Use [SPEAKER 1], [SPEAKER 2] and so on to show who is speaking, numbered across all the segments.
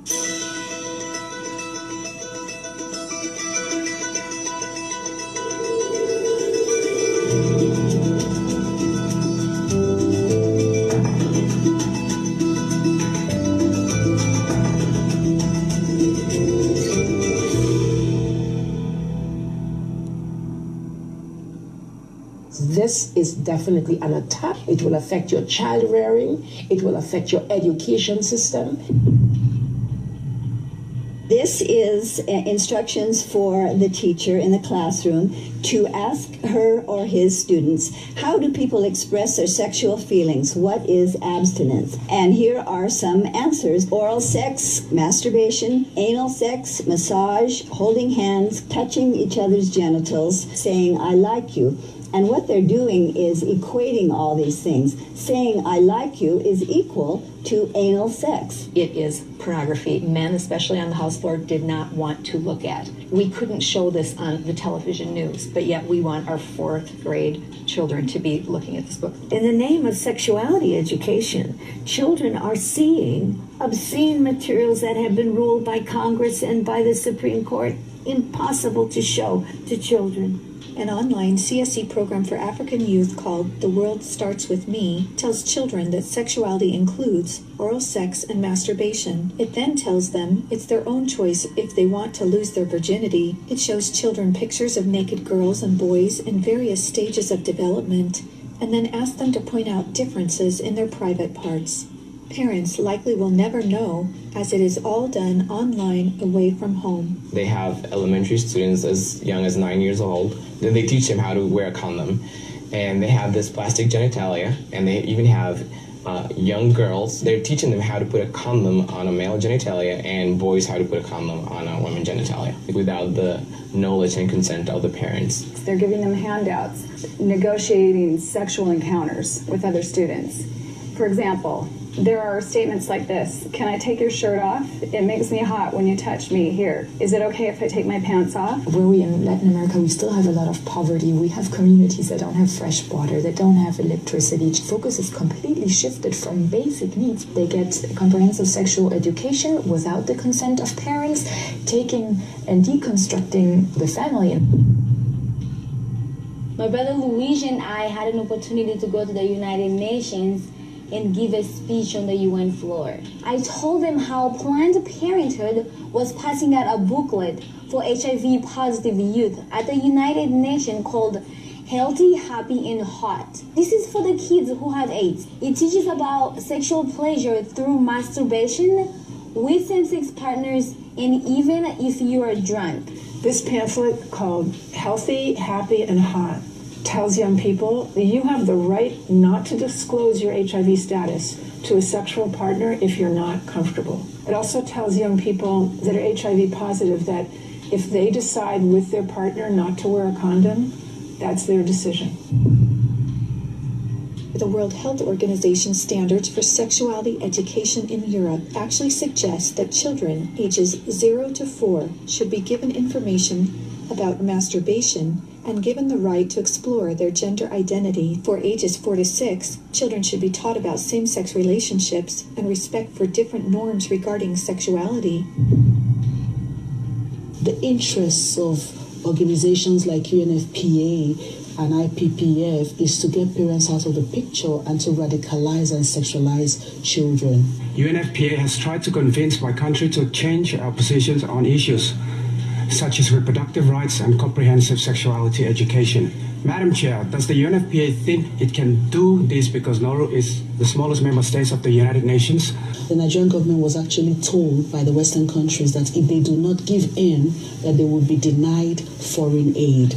[SPEAKER 1] This is definitely an attack. It will affect your child rearing. It will affect your education system.
[SPEAKER 2] This is instructions for the teacher in the classroom to ask her or his students, how do people express their sexual feelings? What is abstinence? And here are some answers. Oral sex, masturbation, anal sex, massage, holding hands, touching each other's genitals, saying, I like you. And what they're doing is equating all these things. Saying, I like you is equal to anal sex.
[SPEAKER 3] It is pornography. Men, especially on the House floor, did not want to look at. We couldn't show this on the television news, but yet we want our 4th grade children to be looking at this book.
[SPEAKER 4] In the name of sexuality education, children are seeing obscene materials that have been ruled by Congress and by the Supreme Court impossible to show to children.
[SPEAKER 5] An online CSE program for African youth called The World Starts With Me tells children that sexuality includes oral sex and masturbation. It then tells them it's their own choice if they want to lose their virginity. It shows children pictures of naked girls and boys in various stages of development, and then asks them to point out differences in their private parts. Parents likely will never know, as it is all done online away from home.
[SPEAKER 6] They have elementary students as young as 9 years old. Then they teach them how to wear a condom. And they have this plastic genitalia, and they even have young girls. They're teaching them how to put a condom on a male genitalia and boys how to put a condom on a woman genitalia without the knowledge and consent of the parents.
[SPEAKER 7] They're giving them handouts, negotiating sexual encounters with other students. For example, there are statements like this: can I take your shirt off? It makes me hot when you touch me. Here, is it okay if I take my pants off?
[SPEAKER 8] Where we in Latin America, we still have a lot of poverty. We have communities that don't have fresh water, that don't have electricity. Focus is completely shifted from basic needs. They get comprehensive sexual education without the consent of parents, taking and deconstructing the family.
[SPEAKER 9] My brother Luigi and I had an opportunity to go to the United Nations and give a speech on the UN floor. I told them how Planned Parenthood was passing out a booklet for HIV-positive youth at the United Nations called Healthy, Happy, and Hot. This is for the kids who have AIDS. It teaches about sexual pleasure through masturbation with same-sex partners and even if you are drunk.
[SPEAKER 10] This pamphlet called Healthy, Happy, and Hot tells young people that you have the right not to disclose your HIV status to a sexual partner if you're not comfortable. It also tells young people that are HIV positive that if they decide with their partner not to wear a condom, that's their decision.
[SPEAKER 5] The World Health Organization standards for sexuality education in Europe actually suggest that children ages 0 to 4 should be given information about masturbation and given the right to explore their gender identity. For ages 4 to 6, children should be taught about same-sex relationships and respect for different norms regarding sexuality.
[SPEAKER 11] The interests of organizations like UNFPA and IPPF is to get parents out of the picture and to radicalize and sexualize children.
[SPEAKER 12] UNFPA has tried to convince my country to change our positions on issues such as reproductive rights and comprehensive sexuality education. Madam Chair, does the UNFPA think it can do this because Nauru is the smallest member state of the United Nations?
[SPEAKER 11] The Nigerian government was actually told by the Western countries that if they do not give in, that they will be denied foreign aid.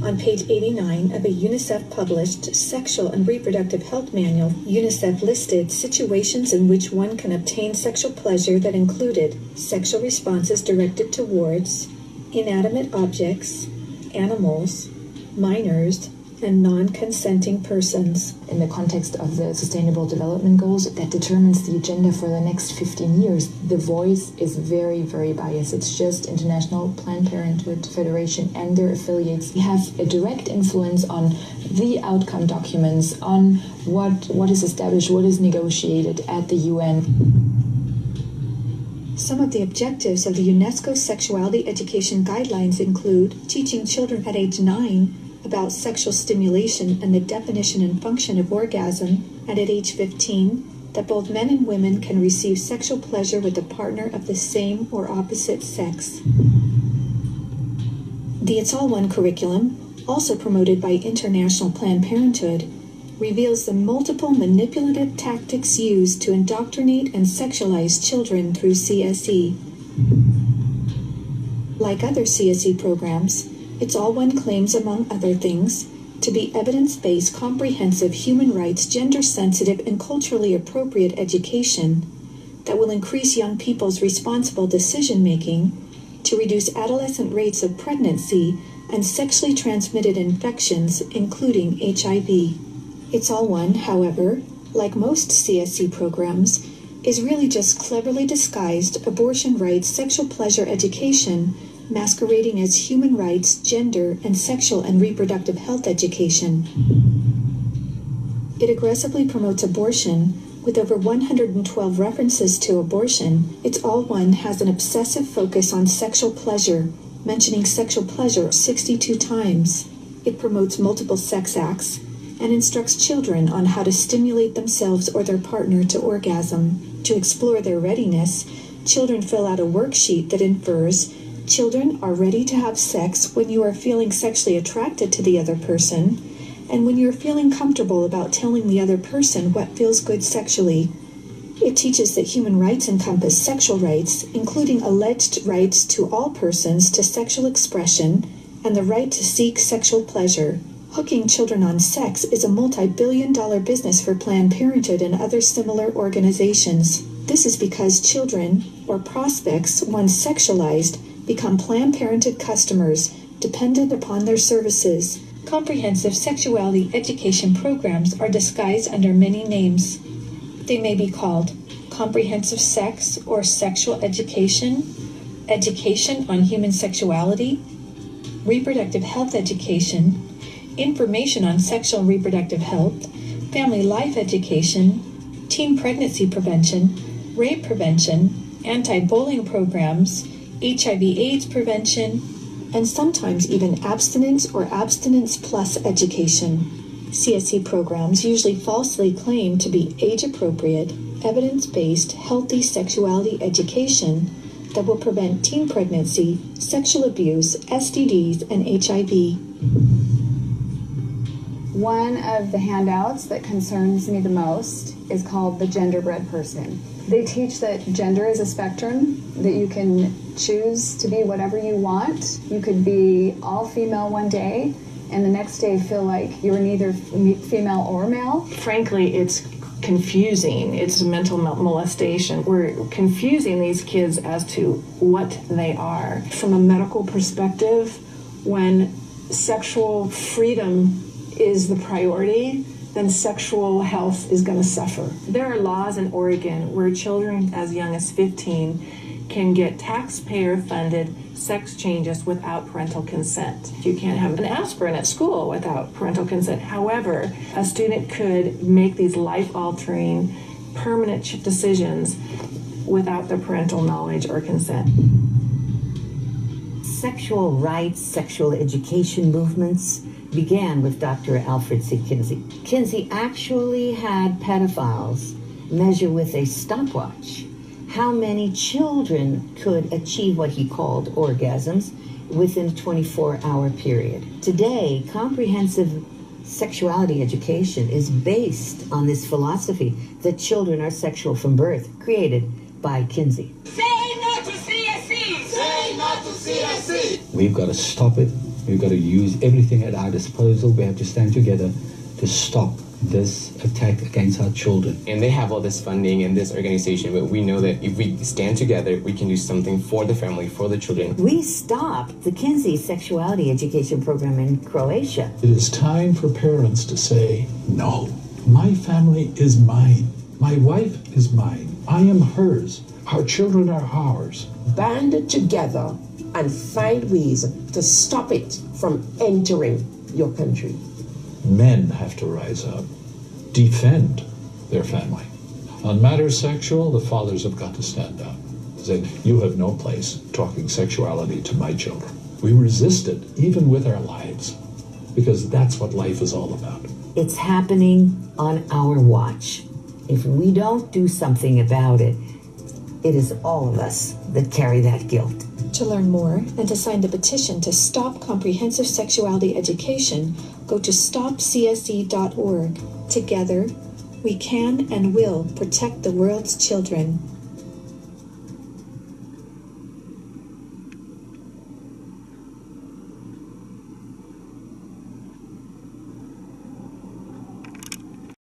[SPEAKER 5] On page 89 of a UNICEF-published Sexual and Reproductive Health Manual, UNICEF listed situations in which one can obtain sexual pleasure that included sexual responses directed towards inanimate objects, animals, minors, and non-consenting persons.
[SPEAKER 8] In the context of the Sustainable Development Goals that determines the agenda for the next 15 years, the voice is very, very biased. It's just International Planned Parenthood Federation and their affiliates have a direct influence on the outcome documents, on what is established, what is negotiated at the UN.
[SPEAKER 5] Some of the objectives of the UNESCO Sexuality Education Guidelines include teaching children at age 9 about sexual stimulation and the definition and function of orgasm, and at age 15, that both men and women can receive sexual pleasure with a partner of the same or opposite sex. The It's All One curriculum, also promoted by International Planned Parenthood, reveals the multiple manipulative tactics used to indoctrinate and sexualize children through CSE. Like other CSE programs, It's All One claims, among other things, to be evidence-based, comprehensive, human rights, gender-sensitive, and culturally appropriate education that will increase young people's responsible decision-making, to reduce adolescent rates of pregnancy and sexually transmitted infections, including HIV. It's All One, however, like most CSE programs, is really just cleverly disguised abortion rights, sexual pleasure education, masquerading as human rights, gender, and sexual and reproductive health education. It aggressively promotes abortion. With over 112 references to abortion, It's All One has an obsessive focus on sexual pleasure, mentioning sexual pleasure 62 times. It promotes multiple sex acts and instructs children on how to stimulate themselves or their partner to orgasm. To explore their readiness, children fill out a worksheet that infers children are ready to have sex when you are feeling sexually attracted to the other person, and when you're feeling comfortable about telling the other person what feels good sexually. It teaches that human rights encompass sexual rights, including alleged rights to all persons to sexual expression and the right to seek sexual pleasure. Hooking children on sex is a multi-billion-dollar business for Planned Parenthood and other similar organizations. This is because children, or prospects, once sexualized, become Planned Parenthood customers, dependent upon their services. Comprehensive sexuality education programs are disguised under many names. They may be called comprehensive sex or sexual education, education on human sexuality, reproductive health education, information on sexual and reproductive health, family life education, teen pregnancy prevention, rape prevention, anti-bullying programs, HIV/AIDS prevention, and sometimes even abstinence or abstinence plus education. CSE programs usually falsely claim to be age-appropriate, evidence-based, healthy sexuality education that will prevent teen pregnancy, sexual abuse, STDs, and HIV.
[SPEAKER 7] One of the handouts that concerns me the most is called the Genderbread Person. They teach that gender is a spectrum, that you can choose to be whatever you want. You could be all female one day and the next day feel like you're neither female or male.
[SPEAKER 10] Frankly, it's confusing. It's mental molestation. We're confusing these kids as to what they are. From a medical perspective, when sexual freedom is the priority, then sexual health is going to suffer. There are laws in Oregon where children as young as 15 can get taxpayer-funded sex changes without parental consent. You can't have an aspirin at school without parental consent. However, a student could make these life-altering, permanent decisions without the parental knowledge or consent.
[SPEAKER 13] Sexual rights, sexual education movements began with Dr. Alfred C. Kinsey. Kinsey actually had pedophiles measure with a stopwatch how many children could achieve what he called orgasms within a 24-hour period. Today, comprehensive sexuality education is based on this philosophy that children are sexual from birth, created by Kinsey.
[SPEAKER 14] Say no to CSE! Say no to CSE!
[SPEAKER 15] We've got to stop it. We've got to use everything at our disposal. We have to stand together to stop this attack against our children.
[SPEAKER 6] And they have all this funding and this organization, but we know that if we stand together, we can do something for the family, for the children.
[SPEAKER 13] We stopped the Kinsey sexuality education program in Croatia.
[SPEAKER 16] It is time for parents to say, no, my family is mine. My wife is mine. I am hers. Our children are ours.
[SPEAKER 1] Band together and find ways to stop it from entering your country.
[SPEAKER 16] Men have to rise up, defend their family. On matters sexual, the fathers have got to stand up. Does saying, you have no place talking sexuality to my children. We resisted, even with our lives, because that's what life is all about.
[SPEAKER 13] It's happening on our watch. If we don't do something about it, it is all of us that carry that guilt.
[SPEAKER 5] To learn more and to sign the petition to stop comprehensive sexuality education, go to stopcse.org. Together, we can and will protect the world's children.